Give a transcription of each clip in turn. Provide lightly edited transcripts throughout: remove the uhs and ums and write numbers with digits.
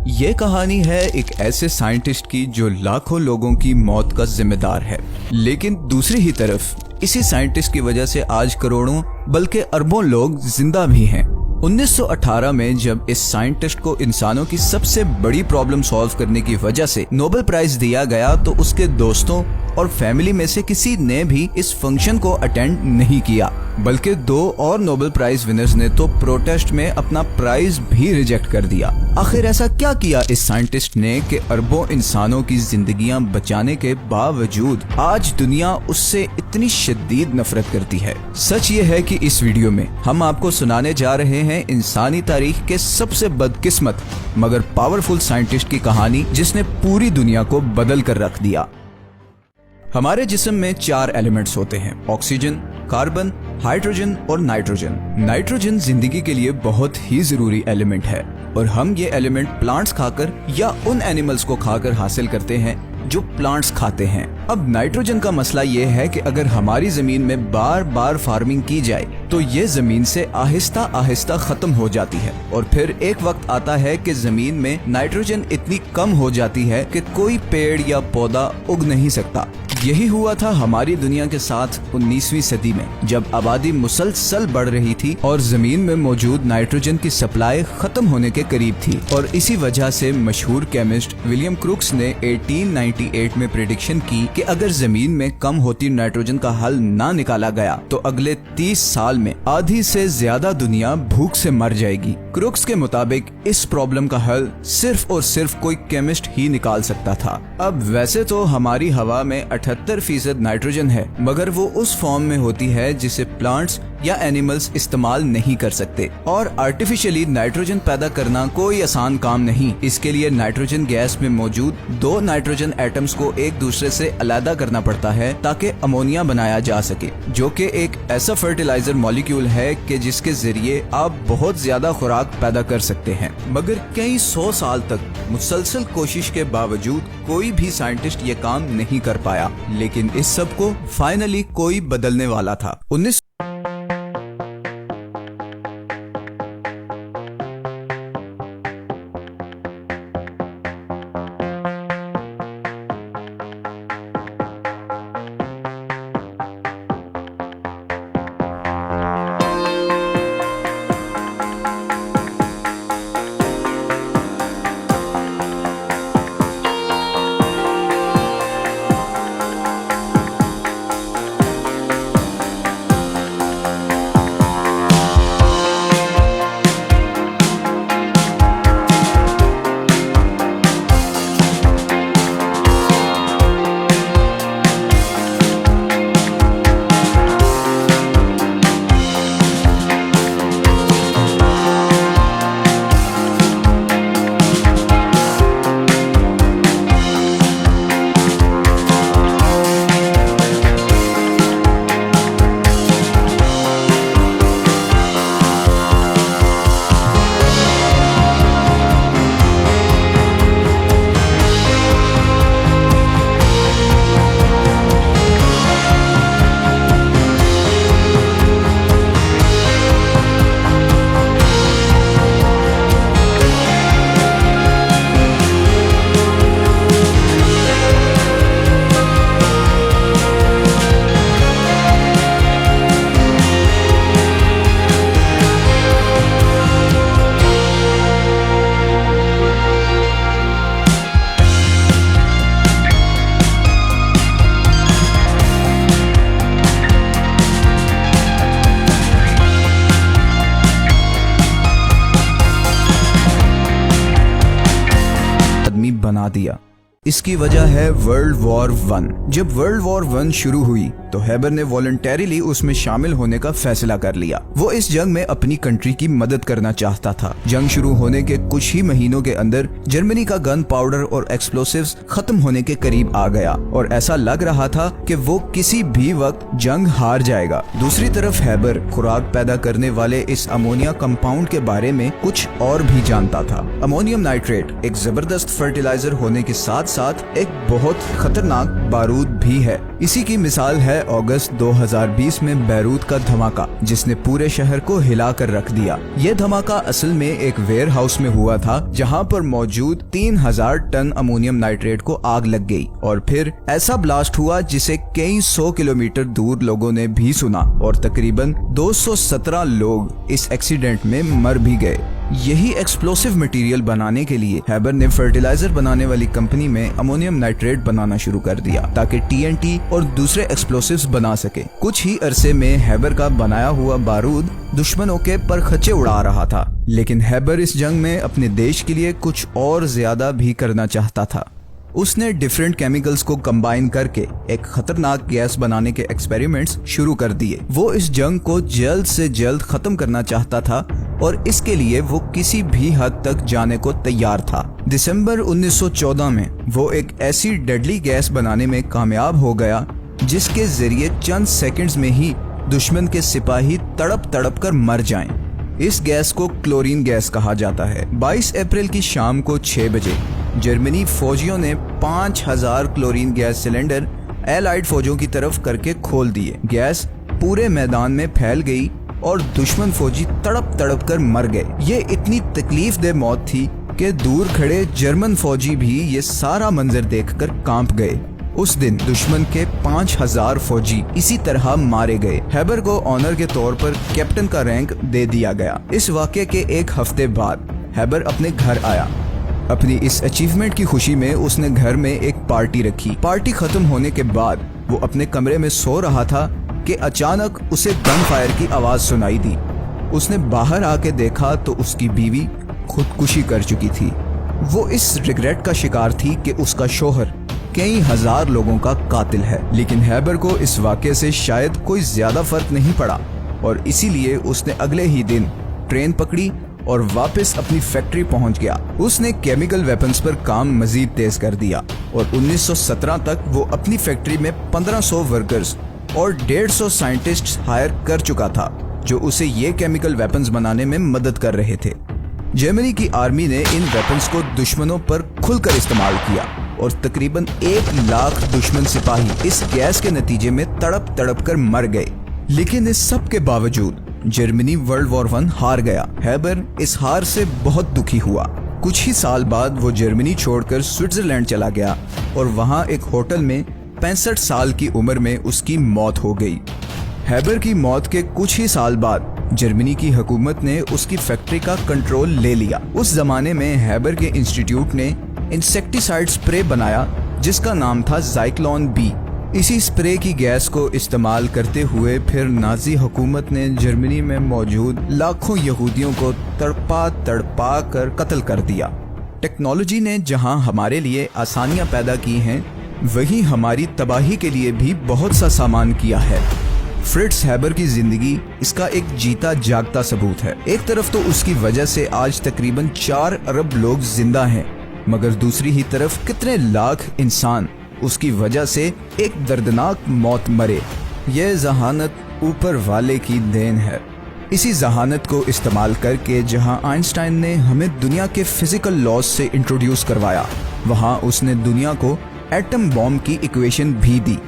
ये कहानी है एक ऐसे साइंटिस्ट की जो लाखों लोगों की मौत का जिम्मेदार है, लेकिन दूसरी ही तरफ इसी साइंटिस्ट की वजह से आज करोड़ों बल्कि अरबों लोग जिंदा भी हैं। 1918 में जब इस साइंटिस्ट को इंसानों की सबसे बड़ी प्रॉब्लम सॉल्व करने की वजह से नोबेल प्राइज दिया गया तो उसके दोस्तों और फैमिली में से किसी ने भी इस फंक्शन को अटेंड नहीं किया, बल्कि 2 और नोबेल प्राइज विनर्स ने तो प्रोटेस्ट में अपना प्राइज भी रिजेक्ट कर दिया। आखिर ऐसा क्या किया इस साइंटिस्ट ने कि अरबों इंसानों की जिंदगियां बचाने के बावजूद आज दुनिया उससे इतनी शदीद नफरत करती है। सच ये है कि इस वीडियो में हम आपको सुनाने जा रहे हैं इंसानी तारीख के सबसे बदकिस्मत मगर पावरफुल साइंटिस्ट की कहानी, जिसने पूरी दुनिया को बदल कर रख दिया। हमारे जिस्म में 4 एलिमेंट्स होते हैं, ऑक्सीजन, कार्बन, हाइड्रोजन और नाइट्रोजन। नाइट्रोजन जिंदगी के लिए बहुत ही जरूरी एलिमेंट है और हम ये एलिमेंट प्लांट्स खाकर या उन एनिमल्स को खाकर हासिल करते हैं जो प्लांट्स खाते हैं। अब नाइट्रोजन का मसला ये है कि अगर हमारी जमीन में बार बार फार्मिंग की जाए तो ये जमीन से आहिस्ता आहिस्ता खत्म हो जाती है और फिर एक वक्त आता है कि जमीन में नाइट्रोजन इतनी कम हो जाती है कि कोई पेड़ या पौधा उग नहीं सकता। यही हुआ था हमारी दुनिया के साथ 19वीं सदी में, जब आबादी मुसलसल बढ़ रही थी और जमीन में मौजूद नाइट्रोजन की सप्लाई खत्म होने के करीब थी। और इसी वजह से मशहूर केमिस्ट विलियम क्रूक्स ने 1898 में प्रेडिक्शन की कि अगर जमीन में कम होती नाइट्रोजन का हल ना निकाला गया तो अगले 30 साल में आधी से ज्यादा दुनिया भूख से मर जाएगी। क्रूक्स के मुताबिक इस प्रॉब्लम का हल सिर्फ और सिर्फ कोई केमिस्ट ही निकाल सकता था। अब वैसे तो हमारी हवा में 78% नाइट्रोजन है, मगर वो उस फॉर्म में होती है जिसे प्लांट्स या एनिमल्स इस्तेमाल नहीं कर सकते। और आर्टिफिशियली नाइट्रोजन पैदा करना कोई आसान काम नहीं। इसके लिए नाइट्रोजन गैस में मौजूद 2 नाइट्रोजन एटम्स को एक दूसरे से अलग करना पड़ता है ताकि अमोनिया बनाया जा सके, जो कि एक ऐसा फर्टिलाइजर मॉलिक्यूल है कि जिसके जरिए आप बहुत ज्यादा खुराक पैदा कर सकते हैं। मगर कई 100 साल तक मुसलसल कोशिश के बावजूद कोई भी साइंटिस्ट ये काम नहीं कर पाया, लेकिन इस सब को फाइनली कोई बदलने वाला था। बना दिया। इसकी वजह है वर्ल्ड वॉर 1। जब वर्ल्ड वॉर 1 शुरू हुई तो हैबर ने वॉलंटरीली उसमें शामिल होने का फैसला कर लिया। वो इस जंग में अपनी कंट्री की मदद करना चाहता था। जंग शुरू होने के कुछ ही महीनों के अंदर जर्मनी का गन पाउडर और एक्सप्लोसिव्स खत्म होने के करीब आ गया और ऐसा लग रहा था कि वो किसी भी वक्त जंग हार जाएगा। दूसरी तरफ हैबर खुराक पैदा करने वाले इस अमोनिया कंपाउंड के बारे में कुछ और भी जानता था। अमोनियम नाइट्रेट एक जबरदस्त फर्टिलाइजर होने के साथ साथ एक बहुत खतरनाक बारूद भी है। इसी की मिसाल है अगस्त 2020 में बैरूत का धमाका, जिसने पूरे शहर को हिला कर रख दिया। यह धमाका असल में एक वेयर हाउस में हुआ था, जहां पर मौजूद 3000 टन अमोनियम नाइट्रेट को आग लग गई और फिर ऐसा ब्लास्ट हुआ जिसे कई 100 किलोमीटर दूर लोगों ने भी सुना और तकरीबन 217 लोग इस एक्सीडेंट में मर भी गए। यही एक्सप्लोसिव मटेरियल बनाने के लिए हैबर ने फर्टिलाइजर बनाने वाली कंपनी में अमोनियम नाइट्रेट बनाना शुरू कर दिया ताकि टीएनटी और दूसरे एक्सप्लोसिव्स बना सके। कुछ ही अरसे में हैबर का बनाया हुआ बारूद दुश्मनों के परखच्चे उड़ा रहा था, लेकिन हैबर इस जंग में अपने देश के लिए कुछ और ज्यादा भी करना चाहता था। उसने डिफरेंट केमिकल्स को कंबाइन करके एक खतरनाक गैस बनाने के एक्सपेरिमेंट्स शुरू कर दिए। वो इस जंग को जल्द से जल्द खत्म करना चाहता था और इसके लिए वो किसी भी हद तक जाने को तैयार था। दिसंबर 1914 में वो एक ऐसी डेडली गैस बनाने में कामयाब हो गया जिसके जरिए चंद सेकंड्स में ही दुश्मन के सिपाही तड़प तड़प कर मर जाएं। इस गैस को क्लोरीन गैस कहा जाता है। 22 अप्रैल की शाम को 6 बजे जर्मनी फौजियों ने 5000 क्लोरीन गैस सिलेंडर एलाइड फौजों की तरफ करके खोल दिए। गैस पूरे मैदान में फैल गई और दुश्मन फौजी तड़प तड़प कर मर गए। ये इतनी तकलीफ दे मौत थी कि दूर खड़े जर्मन फौजी भी ये सारा मंजर देखकर कांप गए। उस दिन दुश्मन के 5000 फौजी इसी तरह मारे गए। हैबर को ऑनर के तौर पर कैप्टन का रैंक दे दिया गया। इस वाक़े के एक हफ्ते बाद हैबर अपने घर आया। अपनी इस अचीवमेंट की खुशी में उसने घर में एक पार्टी रखी। पार्टी खत्म होने के बाद वो अपने कमरे में सो रहा था कि अचानक उसे गन फायर की आवाज सुनाई दी। उसने बाहर आके देखा तो उसकी बीवी खुदकुशी कर चुकी थी। वो इस रिग्रेट का शिकार थी कि उसका शोहर कई हजार लोगों का कातिल है। लेकिन हैबर को इस वाक़े से शायद कोई ज्यादा फर्क नहीं पड़ा और इसीलिए उसने अगले ही दिन ट्रेन पकड़ी और वापस अपनी फैक्ट्री पहुंच गया। उसने केमिकल वेपन्स पर काम मजीद तेज कर दिया और 1917 तक वो अपनी फैक्ट्री में 1500 वर्कर्स और 150 साइंटिस्ट्स हायर कर चुका था, जो उसे ये केमिकल वेपन्स बनाने में मदद कर रहे थे। जर्मनी की आर्मी ने इन वेपन्स को दुश्मनों पर खुलकर इस्तेमाल किया और तकरीबन 1 लाख दुश्मन सिपाही इस गैस के नतीजे में तड़प तड़प कर मर गए। लेकिन इस सब के बावजूद जर्मनी वर्ल्ड वॉर 1 हार गया। हैबर इस हार से बहुत दुखी हुआ। कुछ ही साल बाद वो जर्मनी छोड़कर स्विट्जरलैंड चला गया और वहाँ एक होटल में 65 साल की उम्र में उसकी मौत हो गई। हैबर की मौत के कुछ ही साल बाद जर्मनी की हुकूमत ने उसकी फैक्ट्री का कंट्रोल ले लिया। उस जमाने में हैबर के इंस्टीट्यूट ने इंसेक्टिसाइड स्प्रे बनाया जिसका नाम था ज़ाइक्लोन बी। इसी स्प्रे की गैस को इस्तेमाल करते हुए फिर नाजी हुकूमत ने जर्मनी में मौजूद लाखों यहूदियों को तड़पा तड़पा कर कत्ल कर दिया। टेक्नोलॉजी ने जहां हमारे लिए आसानियां पैदा की हैं, वहीं हमारी तबाही के लिए भी बहुत सा सामान किया है। फ्रिट्ज हैबर की जिंदगी इसका एक जीता जागता सबूत है। एक तरफ तो उसकी वजह से आज तकरीबन 4 अरब लोग जिंदा हैं, मगर दूसरी ही तरफ कितने लाख इंसान उसकी वजह से एक दर्दनाक मौत मरे। यह जहानत ऊपर वाले की देन है। इसी जहानत को इस्तेमाल करके जहां आइंस्टाइन ने हमें दुनिया के फिजिकल लॉज से इंट्रोड्यूस करवाया, वहां उसने दुनिया को एटम बॉम्ब की इक्वेशन भी दी।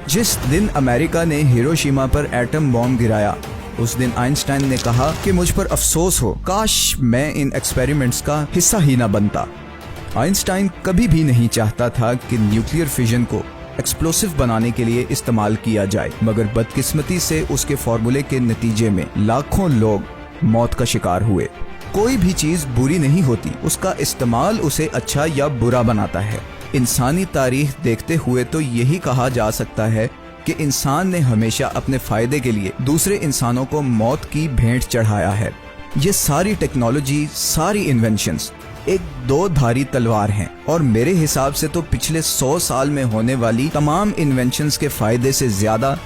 जिस दिन अमेरिका ने हिरोशिमा पर एटम बॉम्ब गिराया, उस दिन आइंस्टाइन ने कहा कि मुझ पर अफसोस हो, काश मैं इन एक्सपेरिमेंट्स का हिस्सा ही ना बनता। आइंस्टाइन कभी भी नहीं चाहता था कि न्यूक्लियर फिजन को एक्सप्लोसिव बनाने के लिए इस्तेमाल किया जाए, मगर बदकिस्मती से उसके फॉर्मूले के नतीजे में लाखों लोग मौत का शिकार हुए। कोई भी चीज बुरी नहीं होती, उसका इस्तेमाल उसे अच्छा या बुरा बनाता है। इंसानी तारीख देखते हुए तो यही कहा जा सकता है कि इंसान ने हमेशा अपने फायदे के लिए दूसरे इंसानों को मौत की भेंट चढ़ाया है। ये सारी टेक्नोलॉजी, सारी इन्वेंशंस एक 2 धारी तलवार हैं और मेरे हिसाब से तो पिछले 100 साल में होने वाली तमाम इन्वेंशंस के फायदे से ज्यादा